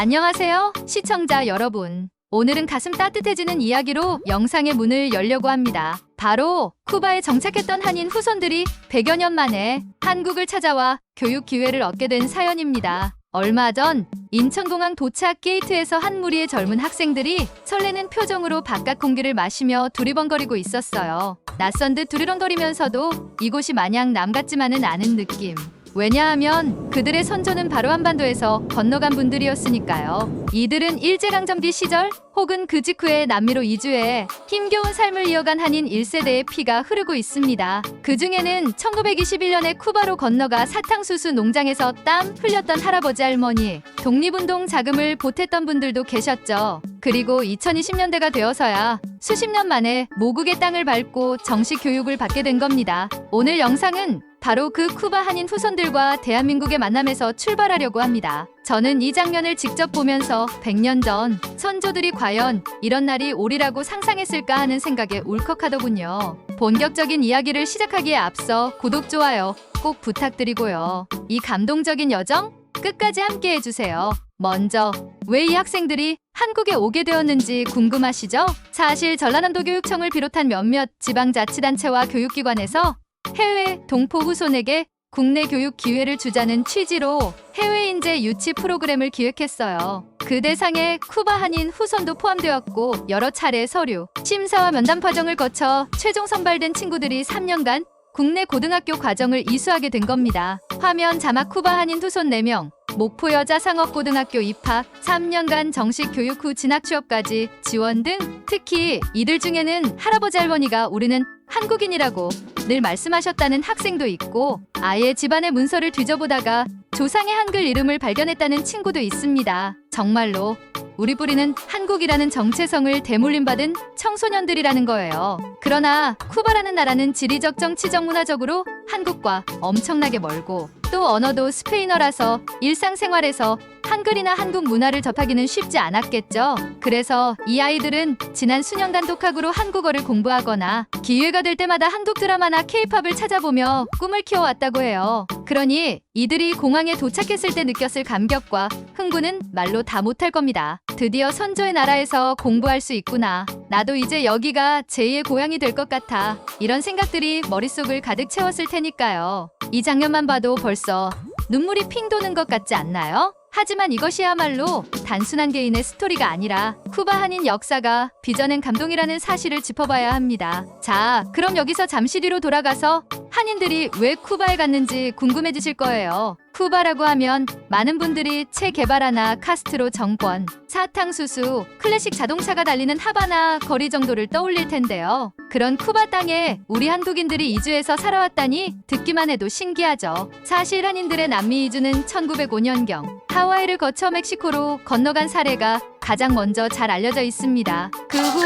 안녕하세요, 시청자 여러분. 오늘은 가슴 따뜻해지는 이야기로 영상의 문을 열려고 합니다. 바로 쿠바에 정착했던 한인 후손들이 100여 년 만에 한국을 찾아와 교육 기회를 얻게 된 사연입니다. 얼마 전 인천공항 도착 게이트에서 한 무리의 젊은 학생들이 설레는 표정으로 바깥 공기를 마시며 두리번거리고 있었어요. 낯선 듯 두리번거리면서도 이곳이 마냥 남 같지만은 않은 느낌. 왜냐하면 그들의 선조는 바로 한반도에서 건너간 분들이었으니까요. 이들은 일제강점기 시절 혹은 그 직후에 남미로 이주해 힘겨운 삶을 이어간 한인 1세대의 피가 흐르고 있습니다. 그 중에는 1921년에 쿠바로 건너가 사탕수수 농장에서 땀 흘렸던 할아버지 할머니, 독립운동 자금을 보탰던 분들도 계셨죠. 그리고 2020년대가 되어서야 수십 년 만에 모국의 땅을 밟고 정식 교육을 받게 된 겁니다. 오늘 영상은 바로 그 쿠바 한인 후손들과 대한민국의 만남에서 출발하려고 합니다. 저는 이 장면을 직접 보면서 100년 전 선조들이 과연 이런 날이 오리라고 상상했을까 하는 생각에 울컥하더군요. 본격적인 이야기를 시작하기에 앞서 구독, 좋아요 꼭 부탁드리고요. 이 감동적인 여정 끝까지 함께 해주세요. 먼저 왜 이 학생들이 한국에 오게 되었는지 궁금하시죠? 사실 전라남도교육청을 비롯한 몇몇 지방자치단체와 교육기관에서 해외 동포 후손에게 국내 교육 기회를 주자는 취지로 해외 인재 유치 프로그램을 기획했어요. 그 대상에 쿠바 한인 후손도 포함되었고 여러 차례 서류, 심사와 면담 과정을 거쳐 최종 선발된 친구들이 3년간 국내 고등학교 과정을 이수하게 된 겁니다. 화면 자막 쿠바 한인 후손 4명, 목포 여자 상업고등학교 입학, 3년간 정식 교육 후 진학 취업까지 지원 등 특히 이들 중에는 할아버지 할머니가 우리는 한국인이라고 늘 말씀하셨다는 학생도 있고 아예 집안의 문서를 뒤져보다가 조상의 한글 이름을 발견했다는 친구도 있습니다. 정말로 우리 뿌리는 한국이라는 정체성을 대물림받은 청소년들이라는 거예요. 그러나 쿠바라는 나라는 지리적, 정치적, 문화적으로 한국과 엄청나게 멀고 또 언어도 스페인어라서 일상생활에서 한글이나 한국 문화를 접하기는 쉽지 않았겠죠. 그래서 이 아이들은 지난 수년간 독학으로 한국어를 공부하거나 기회가 될 때마다 한국 드라마나 케이팝을 찾아보며 꿈을 키워왔다고 해요. 그러니 이들이 공항에 도착했을 때 느꼈을 감격과 흥분은 말로 다 못할 겁니다. 드디어 선조의 나라에서 공부할 수 있구나. 나도 이제 여기가 제2의 고향이 될 것 같아. 이런 생각들이 머릿속을 가득 채웠을 테니까요. 이 장면만 봐도 벌써 눈물이 핑 도는 것 같지 않나요? 하지만 이것이야말로 단순한 개인의 스토리가 아니라 쿠바 한인 역사가 빚어낸 감동이라는 사실을 짚어봐야 합니다. 자, 그럼 여기서 잠시 뒤로 돌아가서 한인들이 왜 쿠바에 갔는지 궁금해지실 거예요. 쿠바라고 하면 많은 분들이 체 게바라나 카스트로 정권, 사탕수수, 클래식 자동차가 달리는 하바나 거리 정도를 떠올릴 텐데요. 그런 쿠바 땅에 우리 한국인들이 이주해서 살아왔다니 듣기만 해도 신기하죠. 사실 한인들의 남미 이주는 1905년경 하와이를 거쳐 멕시코로 건너간 사례가 가장 먼저 잘 알려져 있습니다. 그 후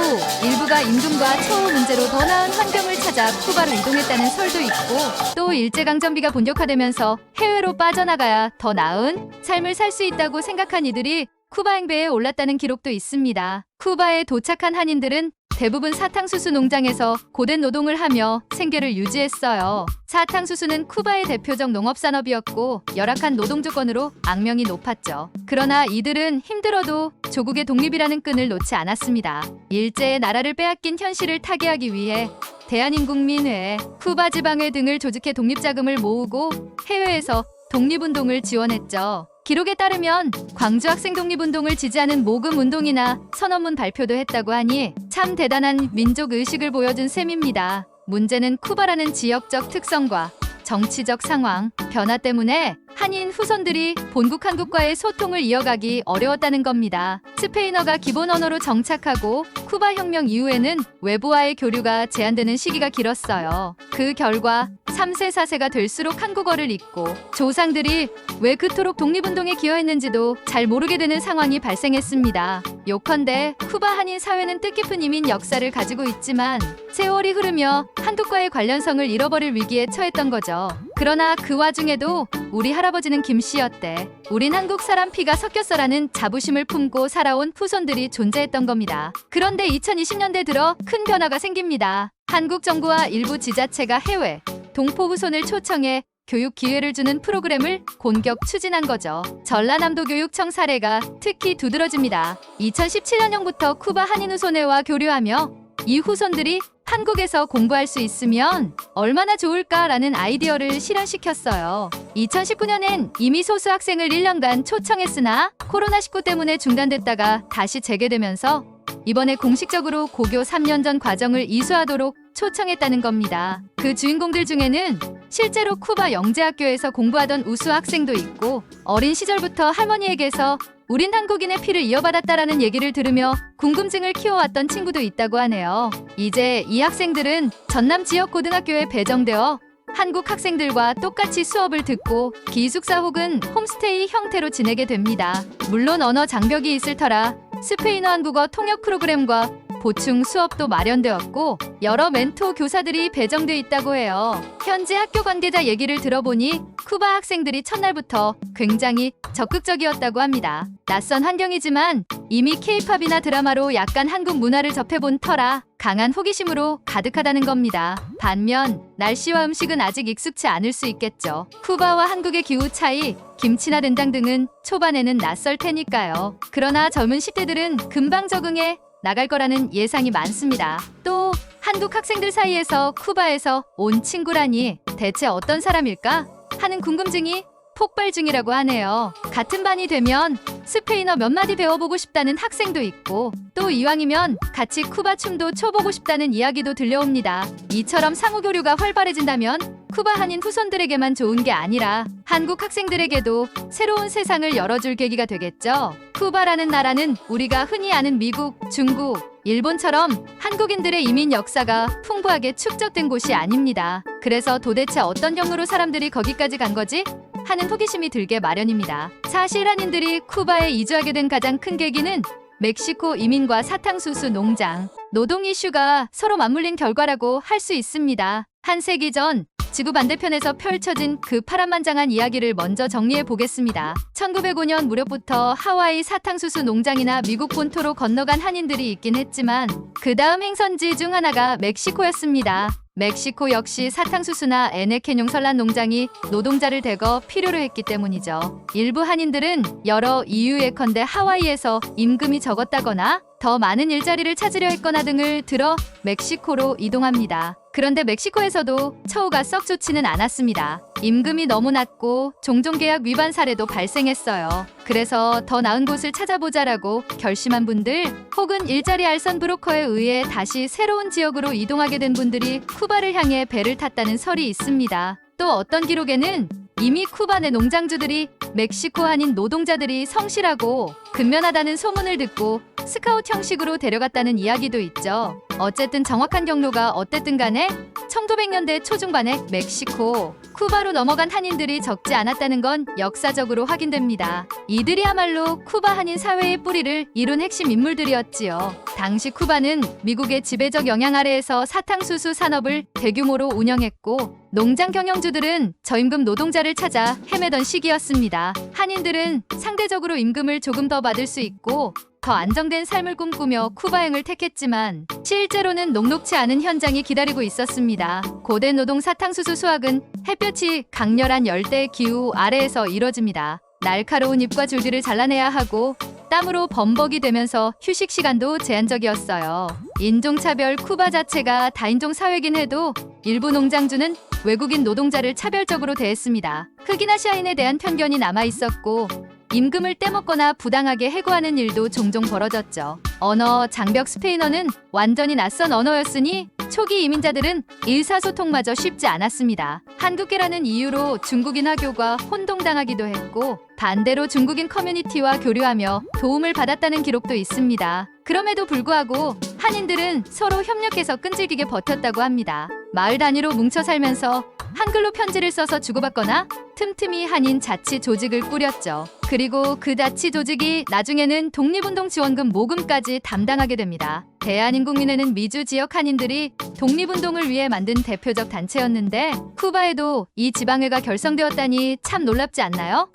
일부가 임금과 처우 문제로 더 나은 환경을 찾아 쿠바로 이동했다는 설도 있고 또 일제강점기가 본격화되면서 해외로 빠져나가야 더 나은 삶을 살 수 있다고 생각한 이들이 쿠바 행배에 올랐다는 기록도 있습니다. 쿠바에 도착한 한인들은 대부분 사탕수수 농장에서 고된 노동을 하며 생계를 유지했어요. 사탕수수는 쿠바의 대표적 농업산업이었고 열악한 노동 조건으로 악명이 높았죠. 그러나 이들은 힘들어도 조국의 독립이라는 끈을 놓지 않았습니다. 일제의 나라를 빼앗긴 현실을 타개하기 위해 대한인국민회, 쿠바 지방회 등을 조직해 독립자금을 모으고 해외에서 독립운동을 지원했죠. 기록에 따르면 광주 학생 독립운동을 지지하는 모금운동이나 선언문 발표도 했다고 하니 참 대단한 민족의식을 보여준 셈입니다. 문제는 쿠바라는 지역적 특성과 정치적 상황, 변화 때문에 한인 후손들이 본국 한국과의 소통을 이어가기 어려웠다는 겁니다. 스페인어가 기본 언어로 정착하고 쿠바 혁명 이후에는 외부와의 교류가 제한되는 시기가 길었어요. 그 결과 3세, 4세가 될수록 한국어를 잊고 조상들이 왜 그토록 독립운동에 기여했는지도 잘 모르게 되는 상황이 발생했습니다. 요컨대 쿠바 한인 사회는 뜻깊은 이민 역사를 가지고 있지만 세월이 흐르며 한국과의 관련성을 잃어버릴 위기에 처했던 거죠. 그러나 그 와중에도 우리 할아버지는 김씨였대. 우린 한국 사람 피가 섞였어라는 자부심을 품고 살아온 후손들이 존재했던 겁니다. 그런데 2020년대 들어 큰 변화가 생깁니다. 한국 정부와 일부 지자체가 해외 동포 후손을 초청해 교육 기회를 주는 프로그램을 본격 추진한 거죠. 전라남도 교육청 사례가 특히 두드러집니다. 2017년형부터 쿠바 한인 후손회와 교류하며 이 후손들이 한국에서 공부할 수 있으면 얼마나 좋을까라는 아이디어를 실현시켰어요. 2019년엔 이미 소수 학생을 1년간 초청했으나 코로나19 때문에 중단됐다가 다시 재개되면서 이번에 공식적으로 고교 3년 전 과정을 이수하도록 초청했다는 겁니다. 그 주인공들 중에는 실제로 쿠바 영재학교에서 공부하던 우수 학생도 있고 어린 시절부터 할머니에게서 우린 한국인의 피를 이어받았다라는 얘기를 들으며 궁금증을 키워왔던 친구도 있다고 하네요. 이제 이 학생들은 전남 지역 고등학교에 배정되어 한국 학생들과 똑같이 수업을 듣고 기숙사 혹은 홈스테이 형태로 지내게 됩니다. 물론 언어 장벽이 있을 터라 스페인어 한국어 통역 프로그램과 보충 수업도 마련되었고 여러 멘토 교사들이 배정돼 있다고 해요. 현지 학교 관계자 얘기를 들어보니 쿠바 학생들이 첫날부터 굉장히 적극적이었다고 합니다. 낯선 환경이지만 이미 K-팝이나 드라마로 약간 한국 문화를 접해본 터라 강한 호기심으로 가득하다는 겁니다. 반면 날씨와 음식은 아직 익숙치 않을 수 있겠죠. 쿠바와 한국의 기후 차이, 김치나 된장 등은 초반에는 낯설 테니까요. 그러나 젊은 10대들은 금방 적응해 나갈 거라는 예상이 많습니다. 또 한국 학생들 사이에서 쿠바에서 온 친구라니 대체 어떤 사람일까 하는 궁금증이 폭발 중이라고 하네요. 같은 반이 되면 스페인어 몇 마디 배워보고 싶다는 학생도 있고 또 이왕이면 같이 쿠바 춤도 춰보고 싶다는 이야기도 들려옵니다. 이처럼 상호교류가 활발해진다면 쿠바 한인 후손들에게만 좋은 게 아니라 한국 학생들에게도 새로운 세상을 열어줄 계기가 되겠죠. 쿠바라는 나라는 우리가 흔히 아는 미국, 중국, 일본처럼 한국인들의 이민 역사가 풍부하게 축적된 곳이 아닙니다. 그래서 도대체 어떤 경로로 사람들이 거기까지 간 거지? 하는 호기심이 들게 마련입니다. 사실 한인들이 쿠바에 이주하게 된 가장 큰 계기는 멕시코 이민과 사탕수수 농장, 노동 이슈가 서로 맞물린 결과라고 할 수 있습니다. 한 세기 전 지구 반대편에서 펼쳐진 그 파란만장한 이야기를 먼저 정리해 보겠습니다. 1905년 무렵부터 하와이 사탕수수 농장이나 미국 본토로 건너간 한인들이 있긴 했지만 그 다음 행선지 중 하나가 멕시코였습니다. 멕시코 역시 사탕수수나 에네케뇽 설란 농장이 노동자를 대거 필요로 했기 때문이죠. 일부 한인들은 여러 이유예컨대 하와이에서 임금이 적었다거나 더 많은 일자리를 찾으려 했거나 등을 들어 멕시코로 이동합니다. 그런데 멕시코에서도 처우가 썩 좋지는 않았습니다. 임금이 너무 낮고 종종 계약 위반 사례도 발생했어요. 그래서 더 나은 곳을 찾아보자라고 결심한 분들 혹은 일자리 알선 브로커에 의해 다시 새로운 지역으로 이동하게 된 분들이 쿠바를 향해 배를 탔다는 설이 있습니다. 또 어떤 기록에는 이미 쿠바 내 농장주들이 멕시코 한인 노동자들이 성실하고 근면하다는 소문을 듣고 스카우트 형식으로 데려갔다는 이야기도 있죠. 어쨌든 정확한 경로가 어땠든 간에 1900년대 초중반에 멕시코, 쿠바로 넘어간 한인들이 적지 않았다는 건 역사적으로 확인됩니다. 이들이야말로 쿠바 한인 사회의 뿌리를 이룬 핵심 인물들이었지요. 당시 쿠바는 미국의 지배적 영향 아래에서 사탕수수 산업을 대규모로 운영했고 농장 경영주들은 저임금 노동자를 찾아 헤매던 시기였습니다. 한인들은 상대적으로 임금을 조금 더 받을 수 있고 더 안정된 삶을 꿈꾸며 쿠바행을 택했지만 실제로는 녹록치 않은 현장이 기다리고 있었습니다. 고된 노동 사탕수수 수확은 햇볕이 강렬한 열대 기후 아래에서 이뤄집니다. 날카로운 잎과 줄기를 잘라내야 하고 땀으로 범벅이 되면서 휴식 시간도 제한적이었어요. 인종차별 쿠바 자체가 다인종 사회긴 해도 일부 농장주는 외국인 노동자를 차별적으로 대했습니다. 흑인 아시아인에 대한 편견이 남아 있었고 임금을 떼먹거나 부당하게 해고하는 일도 종종 벌어졌죠. 언어, 장벽 스페인어는 완전히 낯선 언어였으니 초기 이민자들은 일사소통마저 쉽지 않았습니다. 한국계라는 이유로 중국인 화교가 혼동당하기도 했고 반대로 중국인 커뮤니티와 교류하며 도움을 받았다는 기록도 있습니다. 그럼에도 불구하고 한인들은 서로 협력해서 끈질기게 버텼다고 합니다. 마을 단위로 뭉쳐 살면서 한글로 편지를 써서 주고받거나 틈틈이 한인 자치 조직을 꾸렸죠. 그리고 그 자치 조직이 나중에는 독립운동 지원금 모금까지 담당하게 됩니다. 대한인국민회는 미주 지역 한인들이 독립운동을 위해 만든 대표적 단체였는데 쿠바에도 이 지방회가 결성되었다니 참 놀랍지 않나요?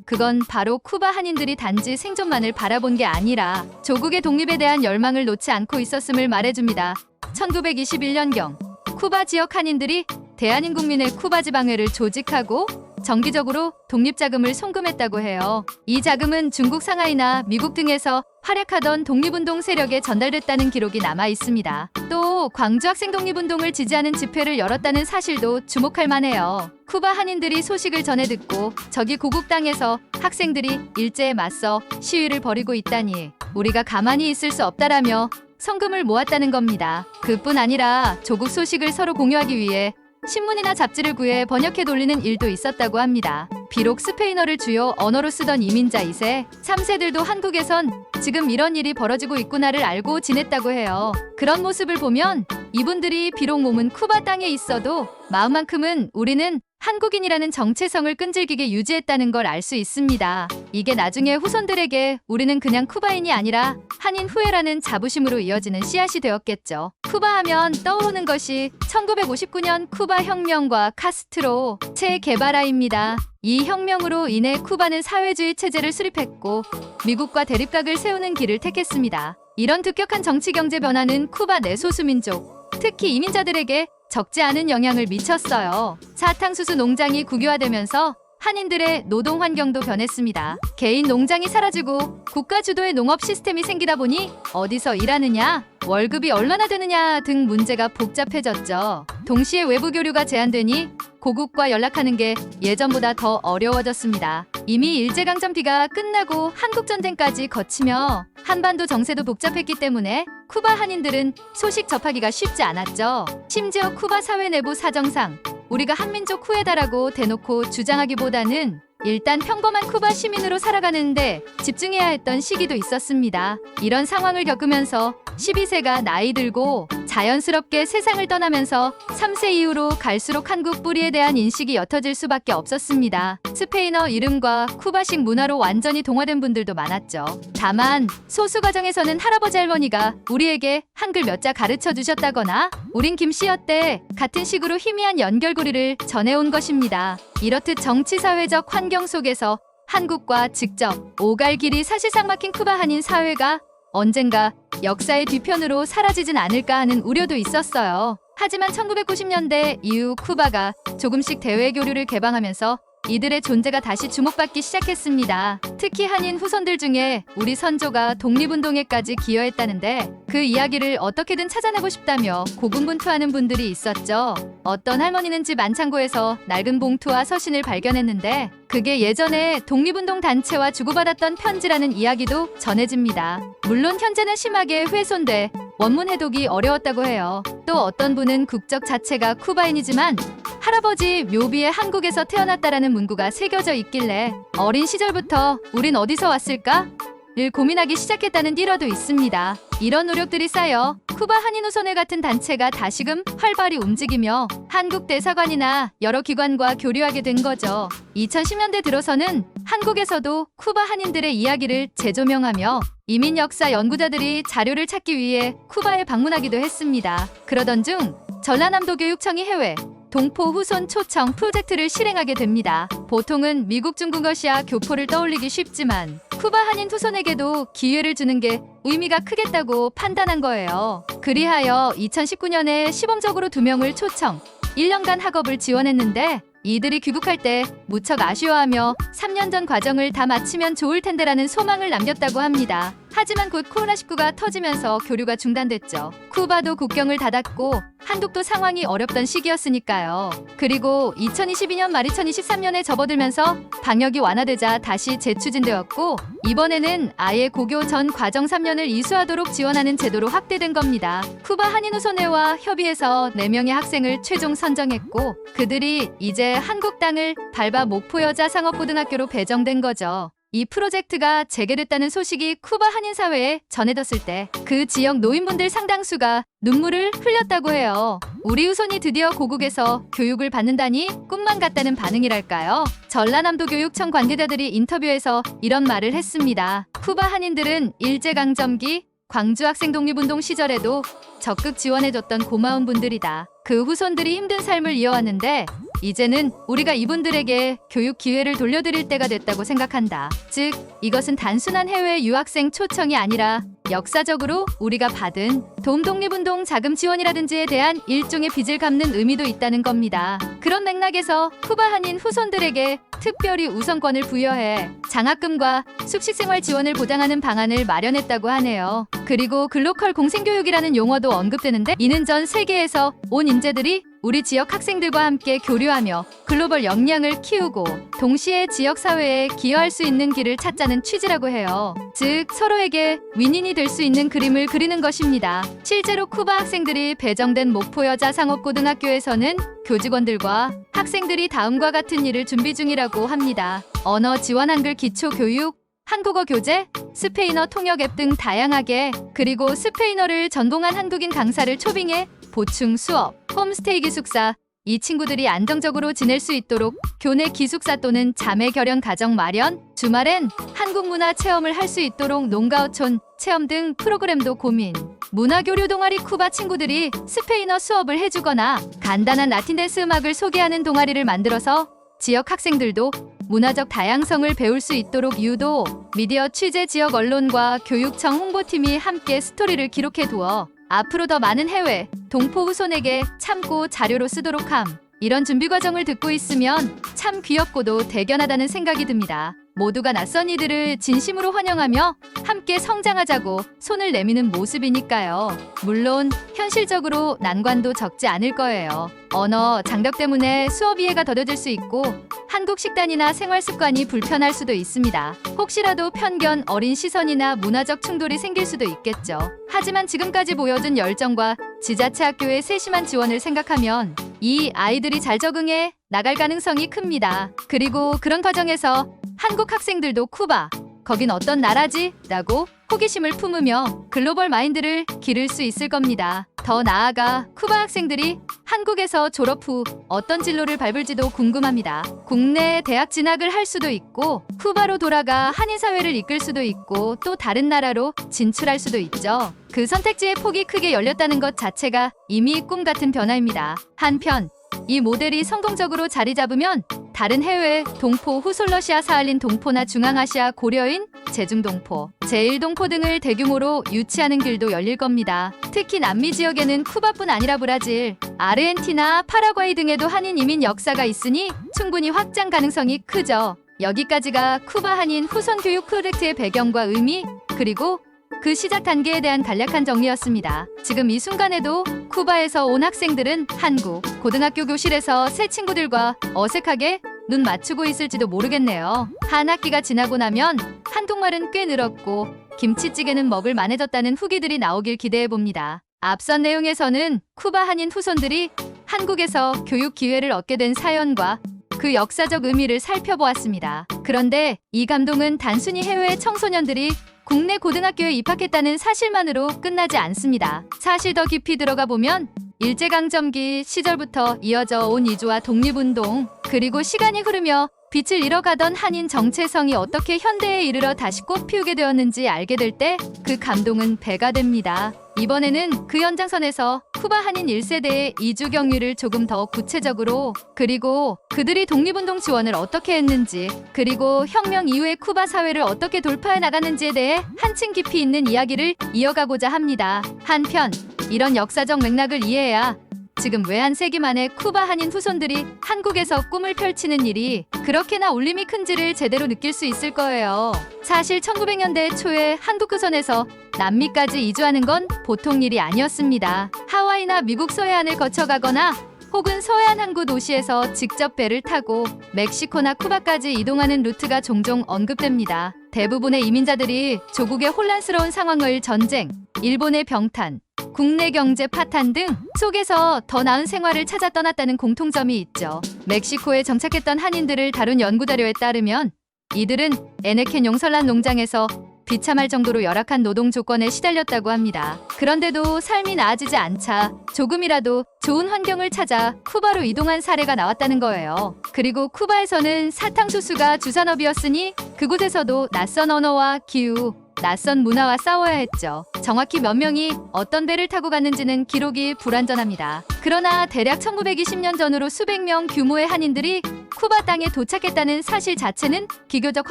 그건 바로 쿠바 한인들이 단지 생존만을 바라본 게 아니라 조국의 독립에 대한 열망을 놓지 않고 있었음을 말해줍니다. 1921년경 쿠바 지역 한인들이 대한민국민의 쿠바 지방회를 조직하고 정기적으로 독립자금을 송금했다고 해요. 이 자금은 중국 상하이나 미국 등에서 활약하던 독립운동 세력에 전달됐다는 기록이 남아 있습니다. 또 광주 학생 독립운동을 지지하는 집회를 열었다는 사실도 주목할 만해요. 쿠바 한인들이 소식을 전해 듣고 저기 고국 땅에서 학생들이 일제에 맞서 시위를 벌이고 있다니 우리가 가만히 있을 수 없다라며 성금을 모았다는 겁니다. 그뿐 아니라 조국 소식을 서로 공유하기 위해 신문이나 잡지를 구해 번역해 돌리는 일도 있었다고 합니다. 비록 스페인어를 주요 언어로 쓰던 이민자 2세, 3세들도 한국에선 지금 이런 일이 벌어지고 있구나를 알고 지냈다고 해요. 그런 모습을 보면 이분들이 비록 몸은 쿠바 땅에 있어도 마음만큼은 우리는 한국인이라는 정체성을 끈질기게 유지했다는 걸 알 수 있습니다. 이게 나중에 후손들에게 우리는 그냥 쿠바인이 아니라 한인 후예라는 자부심으로 이어지는 씨앗이 되었겠죠. 쿠바 하면 떠오르는 것이 1959년 쿠바 혁명과 카스트로 체 게바라입니다. 이 혁명으로 인해 쿠바는 사회주의 체제를 수립했고 미국과 대립각을 세우는 길을 택했습니다. 이런 급격한 정치 경제 변화는 쿠바 내 소수민족, 특히 이민자들에게 적지 않은 영향을 미쳤어요. 사탕수수 농장이 국유화되면서 한인들의 노동 환경도 변했습니다. 개인 농장이 사라지고 국가 주도의 농업 시스템이 생기다 보니 어디서 일하느냐, 월급이 얼마나 되느냐 등 문제가 복잡해졌죠. 동시에 외부 교류가 제한되니 고국과 연락하는 게 예전보다 더 어려워졌습니다. 이미 일제강점기가 끝나고 한국전쟁까지 거치며 한반도 정세도 복잡했기 때문에 쿠바 한인들은 소식 접하기가 쉽지 않았죠. 심지어 쿠바 사회 내부 사정상 우리가 한민족 후예다라고 대놓고 주장하기보다는 일단 평범한 쿠바 시민으로 살아가는데 집중해야 했던 시기도 있었습니다. 이런 상황을 겪으면서 12세가 나이 들고 자연스럽게 세상을 떠나면서 3세 이후로 갈수록 한국 뿌리에 대한 인식이 옅어질 수밖에 없었습니다. 스페인어 이름과 쿠바식 문화로 완전히 동화된 분들도 많았죠. 다만 소수 가정에서는 할아버지 할머니가 우리에게 한글 몇 자 가르쳐 주셨다거나 우린 김씨였대 같은 식으로 희미한 연결고리를 전해온 것입니다. 이렇듯 정치사회적 환경 속에서 한국과 직접 오갈 길이 사실상 막힌 쿠바 한인 사회가 언젠가 역사의 뒤편으로 사라지진 않을까 하는 우려도 있었어요. 하지만 1990년대 이후 쿠바가 조금씩 대외 교류를 개방하면서 이들의 존재가 다시 주목받기 시작했습니다. 특히 한인 후손들 중에 우리 선조가 독립운동에까지 기여했다는데 그 이야기를 어떻게든 찾아내고 싶다며 고군분투하는 분들이 있었죠. 어떤 할머니는 집 안창고에서 낡은 봉투와 서신을 발견했는데 그게 예전에 독립운동 단체와 주고받았던 편지라는 이야기도 전해집니다. 물론 현재는 심하게 훼손돼 원문 해독이 어려웠다고 해요. 또 어떤 분은 국적 자체가 쿠바인이지만 할아버지 묘비에 한국에서 태어났다라는 문구가 새겨져 있길래 어린 시절부터 우린 어디서 왔을까? 를 고민하기 시작했다는 일화도 있습니다. 이런 노력들이 쌓여 쿠바 한인후손회 같은 단체가 다시금 활발히 움직이며 한국 대사관이나 여러 기관과 교류하게 된 거죠. 2010년대 들어서는 한국에서도 쿠바 한인들의 이야기를 재조명하며 이민 역사 연구자들이 자료를 찾기 위해 쿠바에 방문하기도 했습니다. 그러던 중 전라남도 교육청이 해외 동포 후손 초청 프로젝트를 실행하게 됩니다. 보통은 미국, 중국, 러시아 교포를 떠올리기 쉽지만 쿠바 한인 후손에게도 기회를 주는 게 의미가 크겠다고 판단한 거예요. 그리하여 2019년에 시범적으로 2명을 초청, 1년간 학업을 지원했는데 이들이 귀국할 때 무척 아쉬워하며 3년 전 과정을 다 마치면 좋을 텐데라는 소망을 남겼다고 합니다. 하지만 곧 코로나19가 터지면서 교류가 중단됐죠. 쿠바도 국경을 닫았고 한국도 상황이 어렵던 시기였으니까요. 그리고 2022년 말 2023년에 접어들면서 방역이 완화되자 다시 재추진되었고 이번에는 아예 고교 전 과정 3년을 이수하도록 지원하는 제도로 확대된 겁니다. 쿠바 한인후손회와 협의해서 4명의 학생을 최종 선정했고 그들이 이제 한국 땅을 밟아 목포여자상업고등학교로 배정된 거죠. 이 프로젝트가 재개됐다는 소식이 쿠바 한인사회에 전해졌을 때 그 지역 노인분들 상당수가 눈물을 흘렸다고 해요. 우리 후손이 드디어 고국에서 교육을 받는다니 꿈만 같다는 반응이랄까요? 전라남도 교육청 관계자들이 인터뷰에서 이런 말을 했습니다. 쿠바 한인들은 일제강점기 광주 학생 독립운동 시절에도 적극 지원해줬던 고마운 분들이다. 그 후손들이 힘든 삶을 이어왔는데 이제는 우리가 이분들에게 교육 기회를 돌려드릴 때가 됐다고 생각한다. 즉, 이것은 단순한 해외 유학생 초청이 아니라 역사적으로 우리가 받은 도움 독립운동 자금 지원이라든지에 대한 일종의 빚을 갚는 의미도 있다는 겁니다. 그런 맥락에서 쿠바 한인 후손들에게 특별히 우선권을 부여해 장학금과 숙식생활 지원을 보장하는 방안을 마련했다고 하네요. 그리고 글로컬 공생교육이라는 용어도 언급되는데, 이는 전 세계에서 온 인재들이 우리 지역 학생들과 함께 교류하며 글로벌 역량을 키우고 동시에 지역 사회에 기여할 수 있는 길을 찾자는 취지라고 해요. 즉, 서로에게 윈윈이 될 수 있는 그림을 그리는 것입니다. 실제로 쿠바 학생들이 배정된 목포 여자상업고등학교에서는 교직원들과 학생들이 다음과 같은 일을 준비 중이라고 합니다. 언어 지원, 한글 기초 교육, 한국어 교재, 스페인어 통역 앱 등 다양하게, 그리고 스페인어를 전공한 한국인 강사를 초빙해 보충 수업, 홈스테이 기숙사, 이 친구들이 안정적으로 지낼 수 있도록 교내 기숙사 또는 자매 결연 가정 마련, 주말엔 한국 문화 체험을 할 수 있도록 농가어촌 체험 등 프로그램도 고민. 문화교류 동아리, 쿠바 친구들이 스페인어 수업을 해주거나 간단한 라틴 댄스 음악을 소개하는 동아리를 만들어서 지역 학생들도 문화적 다양성을 배울 수 있도록 유도. 미디어 취재, 지역 언론과 교육청 홍보팀이 함께 스토리를 기록해 두어 앞으로 더 많은 해외 동포 후손에게 참고 자료로 쓰도록 함. 이런 준비 과정을 듣고 있으면 참 귀엽고도 대견하다는 생각이 듭니다. 모두가 낯선 이들을 진심으로 환영하며 함께 성장하자고 손을 내미는 모습이니까요. 물론 현실적으로 난관도 적지 않을 거예요. 언어 장벽 때문에 수업 이해가 더뎌질 수 있고 한국 식단이나 생활 습관이 불편할 수도 있습니다. 혹시라도 편견, 어린 시선이나 문화적 충돌이 생길 수도 있겠죠. 하지만 지금까지 보여준 열정과 지자체 학교의 세심한 지원을 생각하면 이 아이들이 잘 적응해 나갈 가능성이 큽니다. 그리고 그런 과정에서 한국 학생들도 쿠바, 거긴 어떤 나라지? 라고 호기심을 품으며 글로벌 마인드를 기를 수 있을 겁니다. 더 나아가 쿠바 학생들이 한국에서 졸업 후 어떤 진로를 밟을지도 궁금합니다. 국내 대학 진학을 할 수도 있고 쿠바로 돌아가 한인사회를 이끌 수도 있고 또 다른 나라로 진출할 수도 있죠. 그 선택지의 폭이 크게 열렸다는 것 자체가 이미 꿈 같은 변화입니다. 한편 이 모델이 성공적으로 자리 잡으면 다른 해외 동포, 후솔러시아, 사할린 동포나 중앙아시아, 고려인, 제중동포, 제1동포 등을 대규모로 유치하는 길도 열릴 겁니다. 특히 남미 지역에는 쿠바뿐 아니라 브라질, 아르헨티나, 파라과이 등에도 한인 이민 역사가 있으니 충분히 확장 가능성이 크죠. 여기까지가 쿠바 한인 후손 교육 프로젝트의 배경과 의미, 그리고 그 시작 단계에 대한 간략한 정리였습니다. 지금 이 순간에도 쿠바에서 온 학생들은 한국 고등학교 교실에서 새 친구들과 어색하게 눈 맞추고 있을지도 모르겠네요. 한 학기가 지나고 나면 한국말은 꽤 늘었고 김치찌개는 먹을 만해졌다는 후기들이 나오길 기대해봅니다. 앞선 내용에서는 쿠바 한인 후손들이 한국에서 교육 기회를 얻게 된 사연과 그 역사적 의미를 살펴보았습니다. 그런데 이 감동은 단순히 해외 청소년들이 국내 고등학교에 입학했다는 사실만으로 끝나지 않습니다. 사실 더 깊이 들어가 보면 일제강점기 시절부터 이어져 온 이주와 독립운동, 그리고 시간이 흐르며 빛을 잃어가던 한인 정체성이 어떻게 현대에 이르러 다시 꽃피우게 되었는지 알게 될 때 그 감동은 배가 됩니다. 이번에는 그 연장선에서 쿠바 한인 1세대의 이주 경위를 조금 더 구체적으로, 그리고 그들이 독립운동 지원을 어떻게 했는지, 그리고 혁명 이후의 쿠바 사회를 어떻게 돌파해 나갔는지에 대해 한층 깊이 있는 이야기를 이어가고자 합니다. 한편 이런 역사적 맥락을 이해해야 지금 왜 한 세기 만에 쿠바 한인 후손들이 한국에서 꿈을 펼치는 일이 그렇게나 울림이 큰지를 제대로 느낄 수 있을 거예요. 사실 1900년대 초에 한국 후손에서 남미까지 이주하는 건 보통 일이 아니었습니다. 하와이나 미국 서해안을 거쳐가거나 혹은 서해안 항구 도시에서 직접 배를 타고 멕시코나 쿠바까지 이동하는 루트가 종종 언급됩니다. 대부분의 이민자들이 조국의 혼란스러운 상황을 전쟁, 일본의 병탄, 국내 경제 파탄 등 속에서 더 나은 생활을 찾아 떠났다는 공통점이 있죠. 멕시코에 정착했던 한인들을 다룬 연구자료에 따르면 이들은 에네켄 용설란 농장에서 비참할 정도로 열악한 노동 조건에 시달렸다고 합니다. 그런데도 삶이 나아지지 않자 조금이라도 좋은 환경을 찾아 쿠바로 이동한 사례가 나왔다는 거예요. 그리고 쿠바에서는 사탕수수가 주산업이었으니 그곳에서도 낯선 언어와 기후, 낯선 문화와 싸워야 했죠. 정확히 몇 명이 어떤 배를 타고 갔는지는 기록이 불완전합니다. 그러나 대략 1920년 전으로 수백 명 규모의 한인들이 쿠바 땅에 도착했다는 사실 자체는 비교적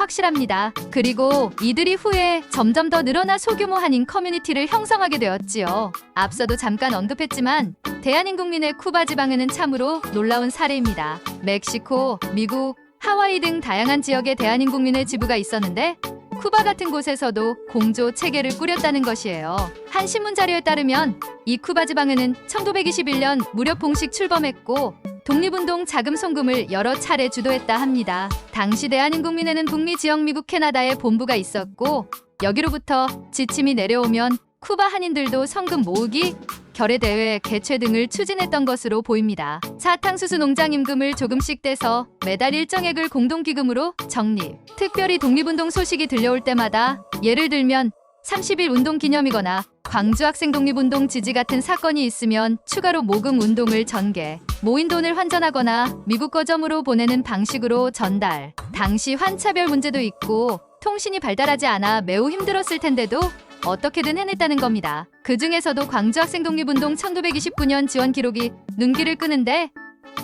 확실합니다. 그리고 이들이 후에 점점 더 늘어나 소규모 한인 커뮤니티를 형성하게 되었지요. 앞서도 잠깐 언급했지만 대한민국민의 쿠바 지방에는 참으로 놀라운 사례입니다. 멕시코, 미국, 하와이 등 다양한 지역에 대한민국민의 지부가 있었는데 쿠바 같은 곳에서도 공조 체계를 꾸렸다는 것이에요. 한 신문 자료에 따르면 이 쿠바 지방에는 1921년 무렵 봉식 출범했고 독립운동 자금 송금을 여러 차례 주도했다 합니다. 당시 대한민국민에는 북미 지역 미국 캐나다에 본부가 있었고 여기로부터 지침이 내려오면 쿠바 한인들도 성금 모으기, 결의대회 개최 등을 추진했던 것으로 보입니다. 사탕수수 농장 임금을 조금씩 떼서 매달 일정액을 공동기금으로 적립. 특별히 독립운동 소식이 들려올 때마다 예를 들면 30일 운동 기념이거나 광주 학생 독립운동 지지 같은 사건이 있으면 추가로 모금 운동을 전개. 모인 돈을 환전하거나 미국 거점으로 보내는 방식으로 전달. 당시 환차별 문제도 있고 통신이 발달하지 않아 매우 힘들었을 텐데도 어떻게든 해냈다는 겁니다. 그 중에서도 광주 학생 독립운동 1929년 지원 기록이 눈길을 끄는데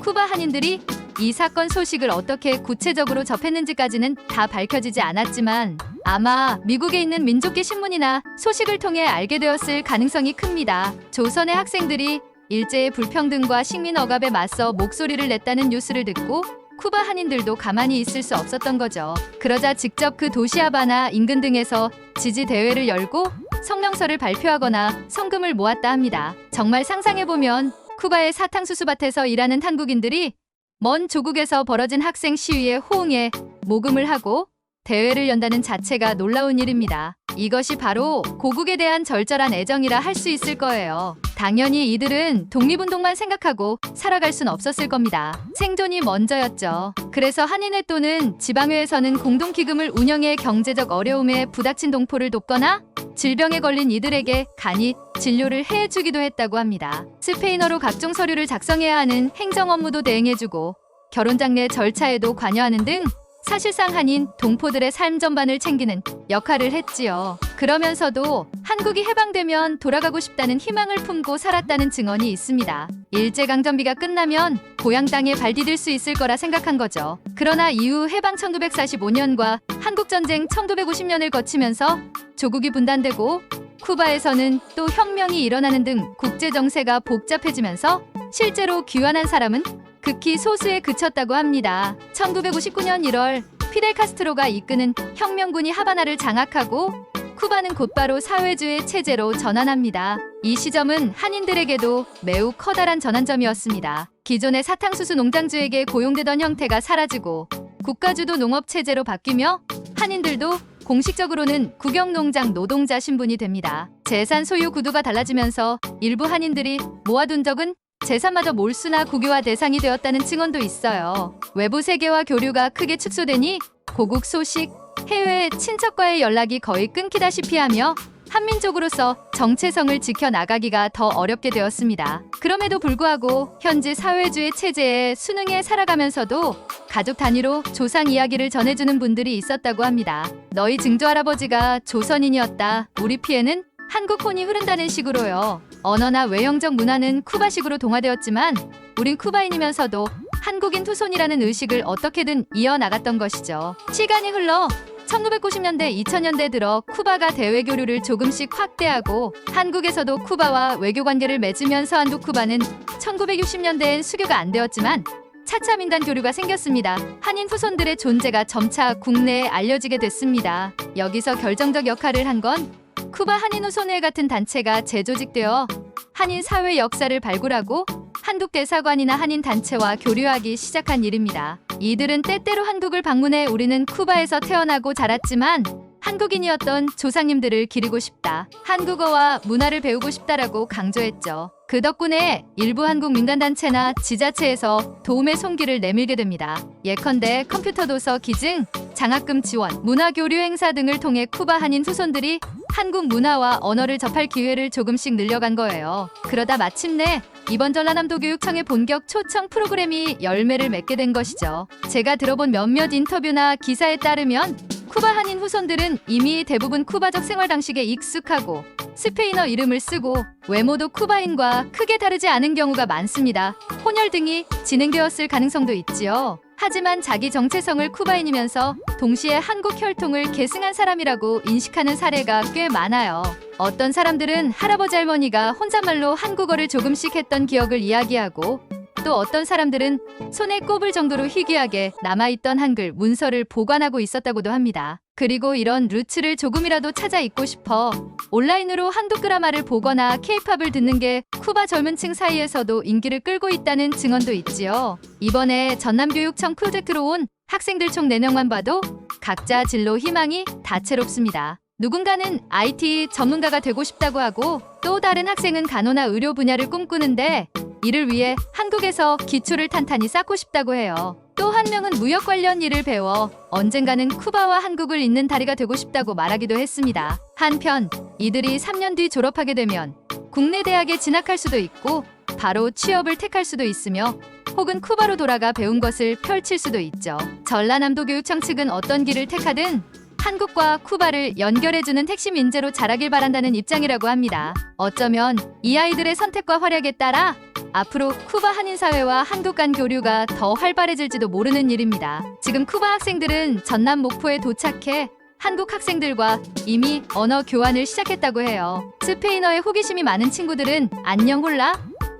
쿠바 한인들이 이 사건 소식을 어떻게 구체적으로 접했는지까지는 다 밝혀지지 않았지만 아마 미국에 있는 민족계 신문이나 소식을 통해 알게 되었을 가능성이 큽니다. 조선의 학생들이 일제의 불평등과 식민 억압에 맞서 목소리를 냈다는 뉴스를 듣고 쿠바 한인들도 가만히 있을 수 없었던 거죠. 그러자 직접 그 도시 하바나 인근 등에서 지지 대회를 열고 성명서를 발표하거나 성금을 모았다 합니다. 정말 상상해보면 쿠바의 사탕수수밭에서 일하는 한국인들이 먼 조국에서 벌어진 학생 시위에 호응해 모금을 하고 대회를 연다는 자체가 놀라운 일입니다. 이것이 바로 고국에 대한 절절한 애정이라 할 수 있을 거예요. 당연히 이들은 독립운동만 생각하고 살아갈 순 없었을 겁니다. 생존이 먼저였죠. 그래서 한인회 또는 지방회에서는 공동기금을 운영해 경제적 어려움에 부닥친 동포를 돕거나 질병에 걸린 이들에게 간이 진료를 해주기도 했다고 합니다. 스페인어로 각종 서류를 작성해야 하는 행정 업무도 대행해주고 결혼장례 절차에도 관여하는 등 사실상 한인 동포들의 삶 전반을 챙기는 역할을 했지요. 그러면서도 한국이 해방되면 돌아가고 싶다는 희망을 품고 살았다는 증언이 있습니다. 일제강점기가 끝나면 고향 땅에 발 디딜 수 있을 거라 생각한 거죠. 그러나 이후 해방 1945년과 한국전쟁 1950년을 거치면서 조국이 분단되고 쿠바에서는 또 혁명이 일어나는 등 국제정세가 복잡해지면서 실제로 귀환한 사람은 극히 소수에 그쳤다고 합니다. 1959년 1월 피델 카스트로가 이끄는 혁명군이 하바나를 장악하고 쿠바는 곧바로 사회주의 체제로 전환합니다. 이 시점은 한인들에게도 매우 커다란 전환점이었습니다. 기존의 사탕수수 농장주에게 고용되던 형태가 사라지고 국가주도 농업체제로 바뀌며 한인들도 공식적으로는 국영농장 노동자 신분이 됩니다. 재산 소유 구도가 달라지면서 일부 한인들이 모아둔 적은 재산마저 몰수나 국유화 대상이 되었다는 증언도 있어요. 외부 세계와 교류가 크게 축소되니 고국 소식, 해외 친척과의 연락이 거의 끊기다시피 하며 한민족으로서 정체성을 지켜나가기가 더 어렵게 되었습니다. 그럼에도 불구하고 현재 사회주의 체제에 순응해 살아가면서도 가족 단위로 조상 이야기를 전해주는 분들이 있었다고 합니다. 너희 증조할아버지가 조선인이었다. 우리 피에는 한국혼이 흐른다는 식으로요. 언어나 외형적 문화는 쿠바식으로 동화되었지만 우린 쿠바인이면서도 한국인 후손이라는 의식을 어떻게든 이어나갔던 것이죠. 시간이 흘러 1990년대, 2000년대 들어 쿠바가 대외교류를 조금씩 확대하고 한국에서도 쿠바와 외교관계를 맺으면서 한국 쿠바는 1960년대엔 수교가 안 되었지만 차차 민간 교류가 생겼습니다. 한인 후손들의 존재가 점차 국내에 알려지게 됐습니다. 여기서 결정적 역할을 한 건 쿠바 한인 후손회 같은 단체가 재조직되어 한인 사회 역사를 발굴하고 한국 대사관이나 한인 단체와 교류하기 시작한 일입니다. 이들은 때때로 한국을 방문해 우리는 쿠바에서 태어나고 자랐지만 한국인이었던 조상님들을 기리고 싶다, 한국어와 문화를 배우고 싶다라고 강조했죠. 그 덕분에 일부 한국 민간단체나 지자체에서 도움의 손길을 내밀게 됩니다. 예컨대 컴퓨터 도서 기증, 장학금 지원, 문화교류 행사 등을 통해 쿠바 한인 후손들이 한국 문화와 언어를 접할 기회를 조금씩 늘려간 거예요. 그러다 마침내 이번 전라남도 교육청의 본격 초청 프로그램이 열매를 맺게 된 것이죠. 제가 들어본 몇몇 인터뷰나 기사에 따르면 쿠바 한인 후손들은 이미 대부분 쿠바적 생활 방식에 익숙하고 스페인어 이름을 쓰고 외모도 쿠바인과 크게 다르지 않은 경우가 많습니다. 혼혈 등이 진행되었을 가능성도 있지요. 하지만 자기 정체성을 쿠바인이면서 동시에 한국 혈통을 계승한 사람이라고 인식하는 사례가 꽤 많아요. 어떤 사람들은 할아버지 할머니가 혼잣말로 한국어를 조금씩 했던 기억을 이야기하고 또 어떤 사람들은 손에 꼽을 정도로 희귀하게 남아있던 한글 문서를 보관하고 있었다고도 합니다. 그리고 이런 루츠를 조금이라도 찾아 읽고 싶어 온라인으로 한국 드라마를 보거나 케이팝을 듣는 게 쿠바 젊은 층 사이에서도 인기를 끌고 있다는 증언도 있지요. 이번에 전남교육청 프로젝트로 온 학생들 총 4명만 봐도 각자 진로 희망이 다채롭습니다. 누군가는 IT 전문가가 되고 싶다고 하고 또 다른 학생은 간호나 의료 분야를 꿈꾸는데 이를 위해 한국에서 기초를 탄탄히 쌓고 싶다고 해요. 또 한 명은 무역 관련 일을 배워 언젠가는 쿠바와 한국을 잇는 다리가 되고 싶다고 말하기도 했습니다. 한편 이들이 3년 뒤 졸업하게 되면 국내 대학에 진학할 수도 있고 바로 취업을 택할 수도 있으며 혹은 쿠바로 돌아가 배운 것을 펼칠 수도 있죠. 전라남도 교육청 측은 어떤 길을 택하든 한국과 쿠바를 연결해주는 핵심 인재로 자라길 바란다는 입장이라고 합니다. 어쩌면 이 아이들의 선택과 활약에 따라 앞으로 쿠바 한인 사회와 한국 간 교류가 더 활발해질지도 모르는 일입니다. 지금 쿠바 학생들은 전남 목포에 도착해 한국 학생들과 이미 언어 교환을 시작했다고 해요. 스페인어에 호기심이 많은 친구들은 안녕 홀라,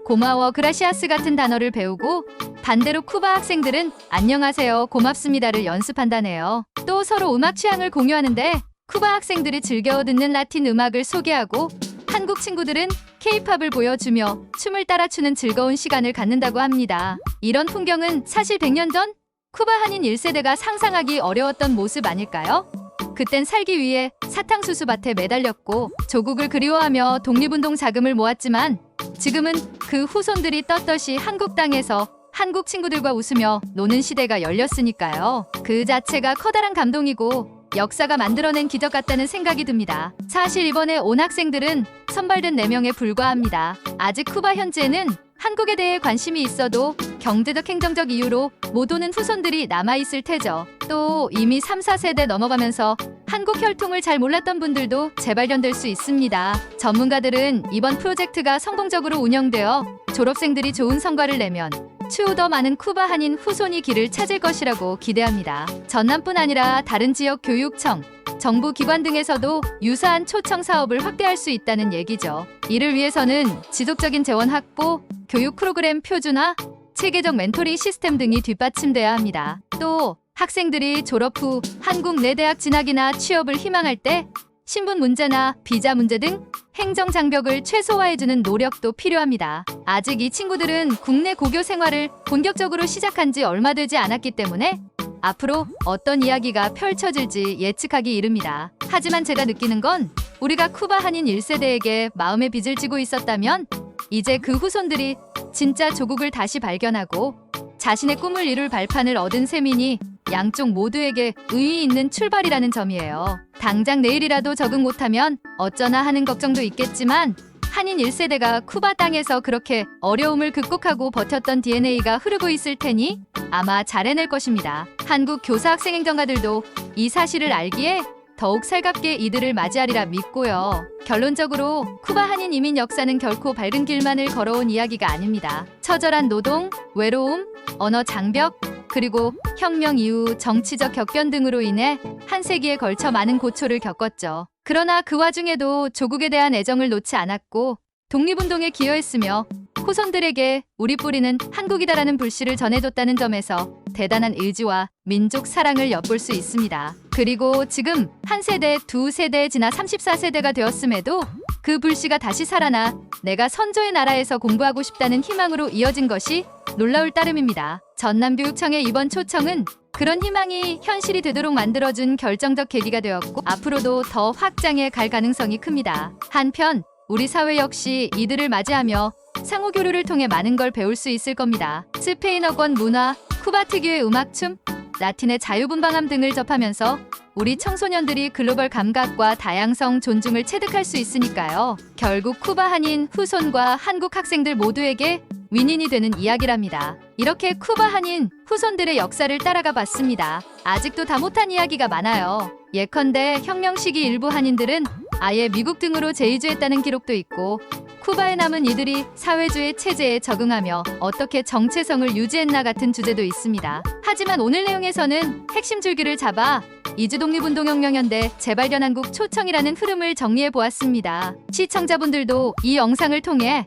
고마워 그라시아스 같은 단어를 배우고 반대로 쿠바 학생들은 안녕하세요 고맙습니다를 연습한다네요. 또 서로 음악 취향을 공유하는데 쿠바 학생들이 즐겨 듣는 라틴 음악을 소개하고 한국 친구들은 케이팝을 보여주며 춤을 따라 추는 즐거운 시간을 갖는다고 합니다. 이런 풍경은 사실 100년 전 쿠바 한인 1세대가 상상하기 어려웠던 모습 아닐까요? 그땐 살기 위해 사탕수수 밭에 매달렸고 조국을 그리워하며 독립운동 자금을 모았지만 지금은 그 후손들이 떳떳이 한국 땅에서 한국 친구들과 웃으며 노는 시대가 열렸으니까요. 그 자체가 커다란 감동이고 역사가 만들어낸 기적 같다는 생각이 듭니다. 사실 이번에 온 학생들은 선발된 4명에 불과합니다. 아직 쿠바 현지에는 한국에 대해 관심이 있어도 경제적 행정적 이유로 못 오는 후손들이 남아있을 테죠. 또 이미 3, 4세대 넘어가면서 한국 혈통을 잘 몰랐던 분들도 재발견될 수 있습니다. 전문가들은 이번 프로젝트가 성공적으로 운영되어 졸업생들이 좋은 성과를 내면 추후 더 많은 쿠바 한인 후손이 길을 찾을 것이라고 기대합니다. 전남뿐 아니라 다른 지역 교육청, 정부 기관 등에서도 유사한 초청 사업을 확대할 수 있다는 얘기죠. 이를 위해서는 지속적인 재원 확보, 교육 프로그램 표준화, 체계적 멘토링 시스템 등이 뒷받침돼야 합니다. 또 학생들이 졸업 후 한국 내 대학 진학이나 취업을 희망할 때 신분 문제나 비자 문제 등 행정 장벽을 최소화해주는 노력도 필요합니다. 아직 이 친구들은 국내 고교 생활을 본격적으로 시작한 지 얼마 되지 않았기 때문에 앞으로 어떤 이야기가 펼쳐질지 예측하기 이릅니다. 하지만 제가 느끼는 건 우리가 쿠바 한인 1세대에게 마음의 빚을 지고 있었다면 이제 그 후손들이 진짜 조국을 다시 발견하고 자신의 꿈을 이룰 발판을 얻은 셈이니 양쪽 모두에게 의의 있는 출발이라는 점이에요. 당장 내일이라도 적응 못하면 어쩌나 하는 걱정도 있겠지만 한인 1세대가 쿠바 땅에서 그렇게 어려움을 극복하고 버텼던 DNA가 흐르고 있을 테니 아마 잘 해낼 것입니다. 한국 교사 학생 행정가들도 이 사실을 알기에 더욱 살갑게 이들을 맞이하리라 믿고요. 결론적으로 쿠바 한인 이민 역사는 결코 밝은 길만을 걸어온 이야기가 아닙니다. 처절한 노동, 외로움, 언어 장벽, 그리고 혁명 이후 정치적 격변 등으로 인해 한 세기에 걸쳐 많은 고초를 겪었죠. 그러나 그 와중에도 조국에 대한 애정을 놓지 않았고 독립운동에 기여했으며 후손들에게 우리 뿌리는 한국이다라는 불씨를 전해줬다는 점에서 대단한 의지와 민족 사랑을 엿볼 수 있습니다. 그리고 지금 한 세대, 두 세대 지나 34세대가 되었음에도 그 불씨가 다시 살아나 내가 선조의 나라에서 공부하고 싶다는 희망으로 이어진 것이 놀라울 따름입니다. 전남교육청의 이번 초청은 그런 희망이 현실이 되도록 만들어준 결정적 계기가 되었고 앞으로도 더 확장해 갈 가능성이 큽니다. 한편 우리 사회 역시 이들을 맞이하며 상호 교류를 통해 많은 걸 배울 수 있을 겁니다. 스페인어권 문화, 쿠바 특유의 음악, 춤, 라틴의 자유분방함 등을 접하면서 우리 청소년들이 글로벌 감각과 다양성 존중을 체득할 수 있으니까요. 결국 쿠바 한인 후손과 한국 학생들 모두에게 윈윈이 되는 이야기랍니다. 이렇게 쿠바 한인 후손들의 역사를 따라가 봤습니다. 아직도 다 못한 이야기가 많아요. 예컨대 혁명 시기 일부 한인들은 아예 미국 등으로 재이주했다는 기록도 있고, 쿠바에 남은 이들이 사회주의 체제에 적응하며 어떻게 정체성을 유지했나 같은 주제도 있습니다. 하지만 오늘 내용에서는 핵심 줄기를 잡아 이주 독립운동혁명연대 재발견한국 초청이라는 흐름을 정리해 보았습니다. 시청자분들도 이 영상을 통해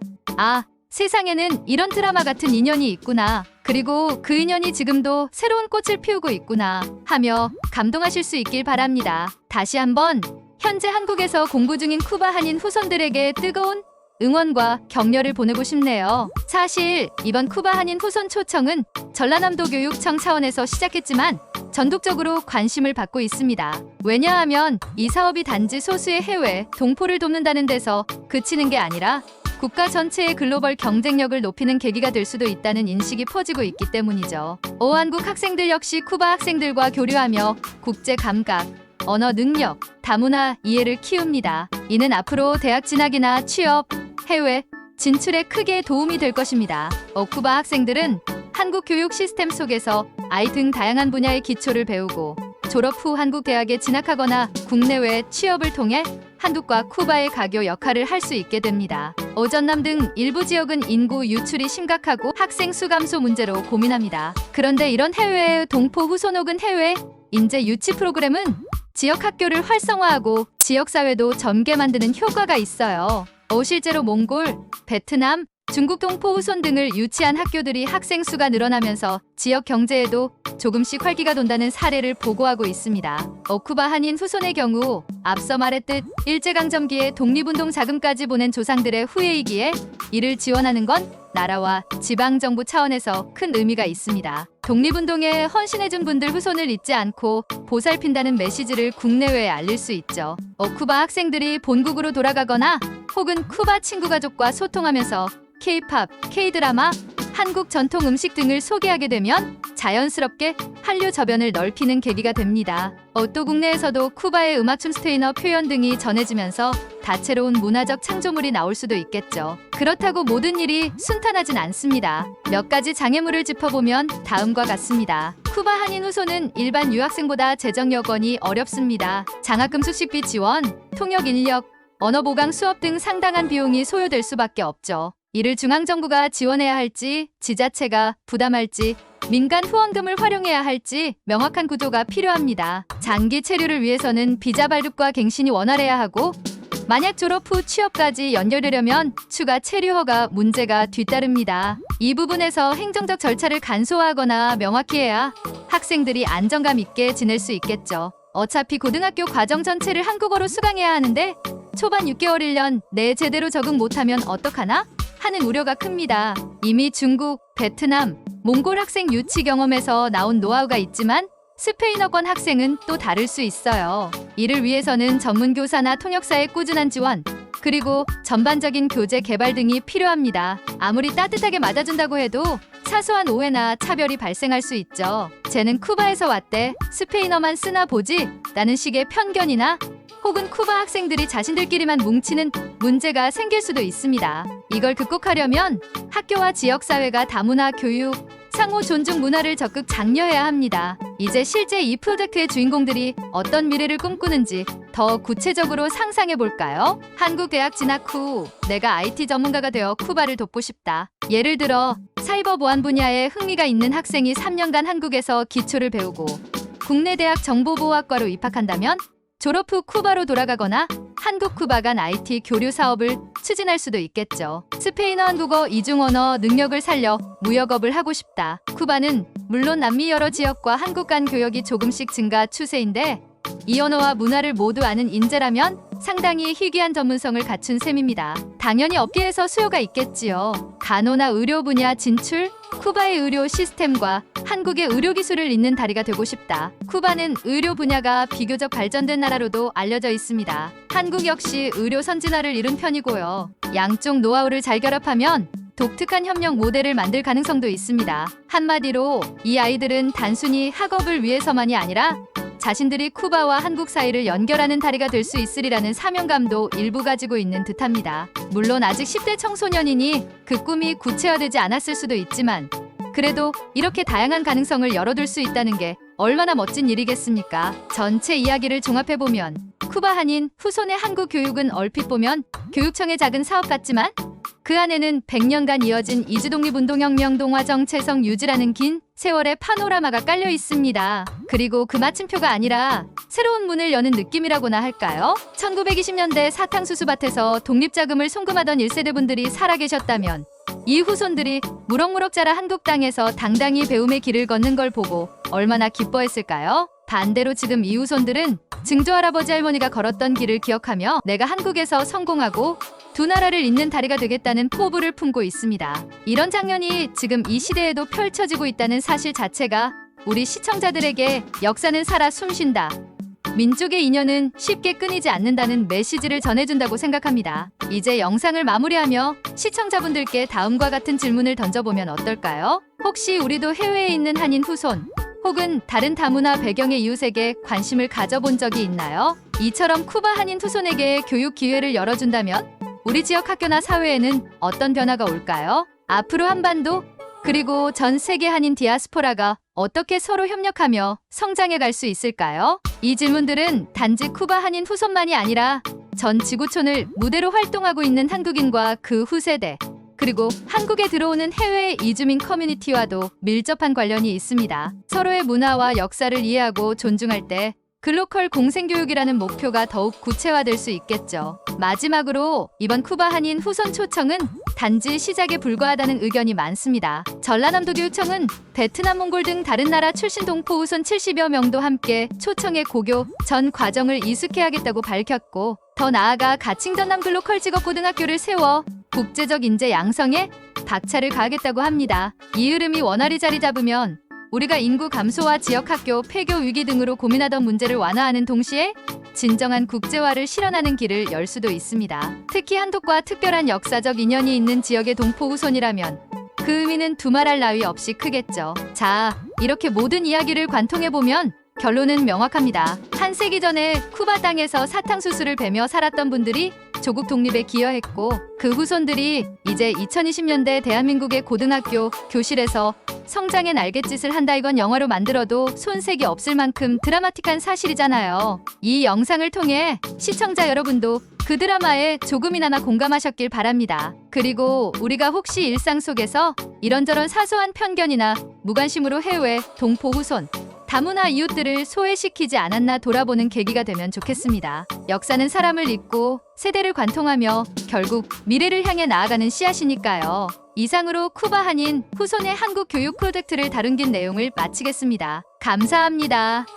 세상에는 이런 드라마 같은 인연이 있구나, 그리고 그 인연이 지금도 새로운 꽃을 피우고 있구나 하며 감동하실 수 있길 바랍니다. 다시 한번 현재 한국에서 공부 중인 쿠바 한인 후손들에게 뜨거운 응원과 격려를 보내고 싶네요. 사실 이번 쿠바 한인 후손 초청은 전라남도 교육청 차원에서 시작했지만 전국적으로 관심을 받고 있습니다. 왜냐하면 이 사업이 단지 소수의 해외 동포를 돕는다는 데서 그치는 게 아니라 국가 전체의 글로벌 경쟁력을 높이는 계기가 될 수도 있다는 인식이 퍼지고 있기 때문이죠. 어한국 학생들 역시 쿠바 학생들과 교류하며 국제 감각, 언어 능력, 다문화 이해를 키웁니다. 이는 앞으로 대학 진학이나 취업, 해외 진출에 크게 도움이 될 것입니다. 쿠바 학생들은 한국 교육 시스템 속에서 아이 등 다양한 분야의 기초를 배우고 졸업 후 한국 대학에 진학하거나 국내외 취업을 통해 한국과 쿠바의 가교 역할을 할 수 있게 됩니다. 전남 등 일부 지역은 인구 유출이 심각하고 학생 수 감소 문제로 고민합니다. 그런데 이런 해외 동포 후손 혹은 해외 인재 유치 프로그램은 지역 학교를 활성화하고 지역사회도 젊게 만드는 효과가 있어요. 실제로 몽골, 베트남, 중국 동포 후손 등을 유치한 학교들이 학생 수가 늘어나면서 지역 경제에도 조금씩 활기가 돈다는 사례를 보고하고 있습니다. 쿠바 한인 후손의 경우 앞서 말했듯 일제강점기에 독립운동 자금까지 보낸 조상들의 후예이기에 이를 지원하는 건 나라와 지방정부 차원에서 큰 의미가 있습니다. 독립운동에 헌신해준 분들 후손을 잊지 않고 보살핀다는 메시지를 국내외에 알릴 수 있죠. 쿠바 학생들이 본국으로 돌아가거나 혹은 쿠바 친구 가족과 소통하면서 K-팝, K-드라마, 한국 전통 음식 등을 소개하게 되면 자연스럽게 한류 저변을 넓히는 계기가 됩니다. 또 국내에서도 쿠바의 음악춤 스테이너 표현 등이 전해지면서 다채로운 문화적 창조물이 나올 수도 있겠죠. 그렇다고 모든 일이 순탄하진 않습니다. 몇 가지 장애물을 짚어보면 다음과 같습니다. 쿠바 한인 후손은 일반 유학생보다 재정 여건이 어렵습니다. 장학금 숙식비 지원, 통역 인력, 언어 보강 수업 등 상당한 비용이 소요될 수밖에 없죠. 이를 중앙정부가 지원해야 할지, 지자체가 부담할지, 민간 후원금을 활용해야 할지 명확한 구조가 필요합니다. 장기 체류를 위해서는 비자 발급과 갱신이 원활해야 하고, 만약 졸업 후 취업까지 연결되려면 추가 체류 허가 문제가 뒤따릅니다. 이 부분에서 행정적 절차를 간소화하거나 명확히 해야 학생들이 안정감 있게 지낼 수 있겠죠. 어차피 고등학교 과정 전체를 한국어로 수강해야 하는데 초반 6개월 1년 내에 제대로 적응 못하면 어떡하나? 하는 우려가 큽니다. 이미 중국, 베트남, 몽골 학생 유치 경험에서 나온 노하우가 있지만 스페인어권 학생은 또 다를 수 있어요. 이를 위해서는 전문 교사나 통역사의 꾸준한 지원, 그리고 전반적인 교재 개발 등이 필요합니다. 아무리 따뜻하게 맞아준다고 해도 사소한 오해나 차별이 발생할 수 있죠. 쟤는 쿠바에서 왔대, 스페인어만 쓰나 보지? 라는 식의 편견이나 혹은 쿠바 학생들이 자신들끼리만 뭉치는 문제가 생길 수도 있습니다. 이걸 극복하려면 학교와 지역사회가 다문화 교육, 상호 존중 문화를 적극 장려해야 합니다. 이제 실제 이 프로젝트의 주인공들이 어떤 미래를 꿈꾸는지 더 구체적으로 상상해 볼까요? 한국 대학 진학 후 내가 IT 전문가가 되어 쿠바를 돕고 싶다. 예를 들어 사이버 보안 분야에 흥미가 있는 학생이 3년간 한국에서 기초를 배우고 국내 대학 정보보호학과로 입학한다면 졸업 후 쿠바로 돌아가거나 한국 쿠바 간 IT 교류 사업을 추진할 수도 있겠죠. 스페인어 한국어 이중 언어 능력을 살려 무역업을 하고 싶다. 쿠바는 물론 남미 여러 지역과 한국 간 교역이 조금씩 증가 추세인데 이 언어와 문화를 모두 아는 인재라면 상당히 희귀한 전문성을 갖춘 셈입니다. 당연히 업계에서 수요가 있겠지요. 간호나 의료 분야 진출, 쿠바의 의료 시스템과 한국의 의료 기술을 잇는 다리가 되고 싶다. 쿠바는 의료 분야가 비교적 발전된 나라로도 알려져 있습니다. 한국 역시 의료 선진화를 이룬 편이고요. 양쪽 노하우를 잘 결합하면 독특한 협력 모델을 만들 가능성도 있습니다. 한마디로 이 아이들은 단순히 학업을 위해서만이 아니라 자신들이 쿠바와 한국 사이를 연결하는 다리가 될 수 있으리라는 사명감도 일부 가지고 있는 듯합니다. 물론 아직 10대 청소년이니 그 꿈이 구체화되지 않았을 수도 있지만 그래도 이렇게 다양한 가능성을 열어둘 수 있다는 게 얼마나 멋진 일이겠습니까? 전체 이야기를 종합해보면 쿠바 한인 후손의 한국 교육은 얼핏 보면 교육청의 작은 사업 같지만 그 안에는 100년간 이어진 이주독립운동혁명 동화 정체성 유지라는 긴 세월의 파노라마가 깔려 있습니다. 그리고 그 마침표가 아니라 새로운 문을 여는 느낌이라고나 할까요? 1920년대 사탕수수밭에서 독립자금을 송금하던 1세대 분들이 살아계셨다면 이 후손들이 무럭무럭 자라 한국 땅에서 당당히 배움의 길을 걷는 걸 보고 얼마나 기뻐했을까요? 반대로 지금 이 후손들은 증조할아버지 할머니가 걸었던 길을 기억하며 내가 한국에서 성공하고 두 나라를 잇는 다리가 되겠다는 포부를 품고 있습니다. 이런 장면이 지금 이 시대에도 펼쳐지고 있다는 사실 자체가 우리 시청자들에게 역사는 살아 숨쉰다, 민족의 인연은 쉽게 끊이지 않는다는 메시지를 전해준다고 생각합니다. 이제 영상을 마무리하며 시청자분들께 다음과 같은 질문을 던져보면 어떨까요? 혹시 우리도 해외에 있는 한인 후손 혹은 다른 다문화 배경의 이웃에게 관심을 가져본 적이 있나요? 이처럼 쿠바 한인 후손에게 교육 기회를 열어준다면 우리 지역 학교나 사회에는 어떤 변화가 올까요? 앞으로 한반도 그리고 전 세계 한인 디아스포라가 어떻게 서로 협력하며 성장해 갈 수 있을까요? 이 질문들은 단지 쿠바 한인 후손만이 아니라 전 지구촌을 무대로 활동하고 있는 한국인과 그 후세대 그리고 한국에 들어오는 해외 이주민 커뮤니티와도 밀접한 관련이 있습니다. 서로의 문화와 역사를 이해하고 존중할 때 글로컬 공생교육이라는 목표가 더욱 구체화될 수 있겠죠. 마지막으로 이번 쿠바 한인 후손 초청은 단지 시작에 불과하다는 의견이 많습니다. 전라남도 교육청은 베트남, 몽골 등 다른 나라 출신 동포 후손 70여 명도 함께 초청의 고교 전 과정을 이수케하겠다고 밝혔고 더 나아가 가칭전남 글로컬 직업고등학교를 세워 국제적 인재 양성에 박차를 가하겠다고 합니다. 이 흐름이 원활히 자리 잡으면 우리가 인구 감소와 지역학교 폐교 위기 등으로 고민하던 문제를 완화하는 동시에 진정한 국제화를 실현하는 길을 열 수도 있습니다. 특히 한독과 특별한 역사적 인연이 있는 지역의 동포 후손이라면 그 의미는 두말할 나위 없이 크겠죠. 자, 이렇게 모든 이야기를 관통해보면 결론은 명확합니다. 한 세기 전에 쿠바 땅에서 사탕수수를 베며 살았던 분들이 조국 독립에 기여했고 그 후손들이 이제 2020년대 대한민국의 고등학교 교실에서 성장의 날갯짓을 한다. 이건 영화로 만들어도 손색이 없을 만큼 드라마틱한 사실이잖아요. 이 영상을 통해 시청자 여러분도 그 드라마에 조금이나마 공감하셨길 바랍니다. 그리고 우리가 혹시 일상 속에서 이런저런 사소한 편견이나 무관심으로 해외, 동포 후손, 다문화 이웃들을 소외시키지 않았나 돌아보는 계기가 되면 좋겠습니다. 역사는 사람을 잇고 세대를 관통하며 결국 미래를 향해 나아가는 씨앗이니까요. 이상으로 쿠바 한인 후손의 한국 교육 프로젝트를 다룬 긴 내용을 마치겠습니다. 감사합니다.